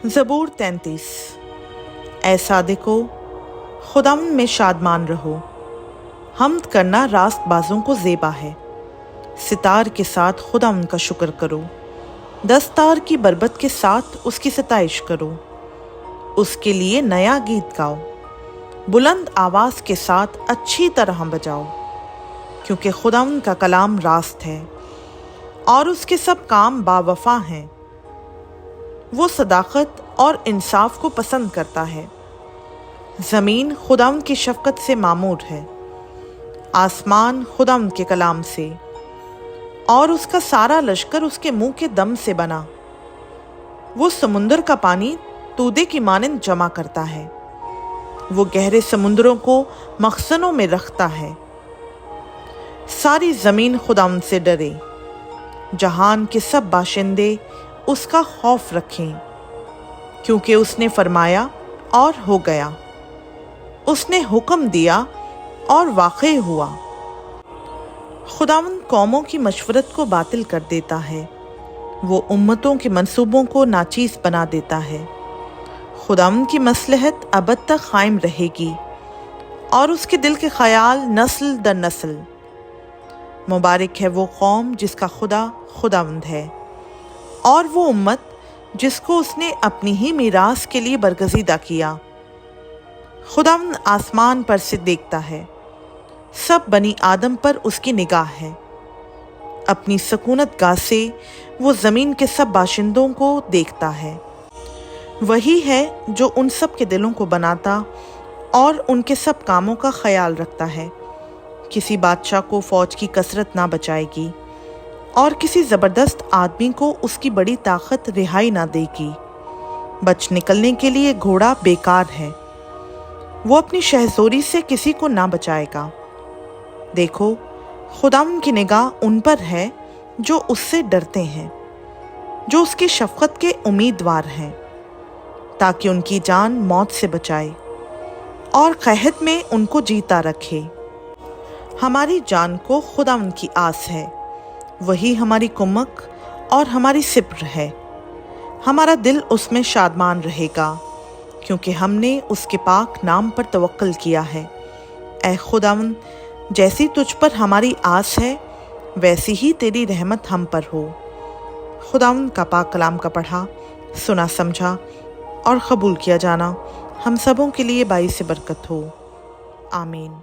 ज़बूर 33। ऐ सादिको, खुदावंद में शादमान रहो। हम्द करना रास्त बाजों को ज़ेबा है। सितार के साथ खुदावंद का शुक्र करो। दस्तार की बरबत के साथ उसकी सताइश करो। उसके लिए नया गीत गाओ। बुलंद आवाज़ के साथ अच्छी तरह बजाओ, क्योंकि खुदावंद का कलाम रास्त है और उसके सब काम बावफा हैं। वो सदाकत और इंसाफ को पसंद करता है। ज़मीन खुदावंद की शफ़क़त से मामूर है, आसमान खुदावंद के कलाम से, और उसका सारा लश्कर उसके मुंह के दम से बना। वो समुंदर का पानी तूदे की मानंद जमा करता है। वो गहरे समुंदरों को मखज़नों में रखता है। सारी ज़मीन खुदावंद से डरे। जहान के सब बाशिंदे उसका खौफ रखें, क्योंकि उसने फरमाया और हो गया, उसने हुक्म दिया और वाक़ई हुआ। खुदावंद कौमों की मशवरत को बातिल कर देता है। वो उम्मतों के मंसूबों को नाचीज़ बना देता है। खुदावंद की मसलहत अबद तक कायम रहेगी और उसके दिल के ख्याल नस्ल दर नस्ल। मुबारक है वो कौम जिसका खुदा खुदावंद है, और वो उम्मत जिसको उसने अपनी ही मीरास के लिए बरगज़ीदा किया। खुदावंद आसमान पर से देखता है, सब बनी आदम पर उसकी निगाह है। अपनी सकूनत गाह से वो ज़मीन के सब बाशिंदों को देखता है। वही है जो उन सब के दिलों को बनाता और उनके सब कामों का ख्याल रखता है। किसी बादशाह को फ़ौज की कसरत ना बचाएगी, और किसी ज़बरदस्त आदमी को उसकी बड़ी ताकत रिहाई ना देगी। बच निकलने के लिए घोड़ा बेकार है। वो अपनी शहज़ोरी से किसी को ना बचाएगा। देखो, खुदावंद की निगाह उन पर है जो उससे डरते हैं, जो उसकी शफ़क़त के उम्मीदवार हैं, ताकि उनकी जान मौत से बचाए और क़हत में उनको जीता रखे। हमारी जान को खुदावंद की आस है। वही हमारी कुम्मक और हमारी सिप्र है। हमारा दिल उसमें शादमान रहेगा, क्योंकि हमने उसके पाक नाम पर तवक्कल किया है। ऐ खुदावंद, जैसी तुझ पर हमारी आस है, वैसी ही तेरी रहमत हम पर हो। खुदावंद का पाक कलाम का पढ़ा, सुना, समझा और कबूल किया जाना हम सबों के लिए बाइस बरकत हो। आमीन।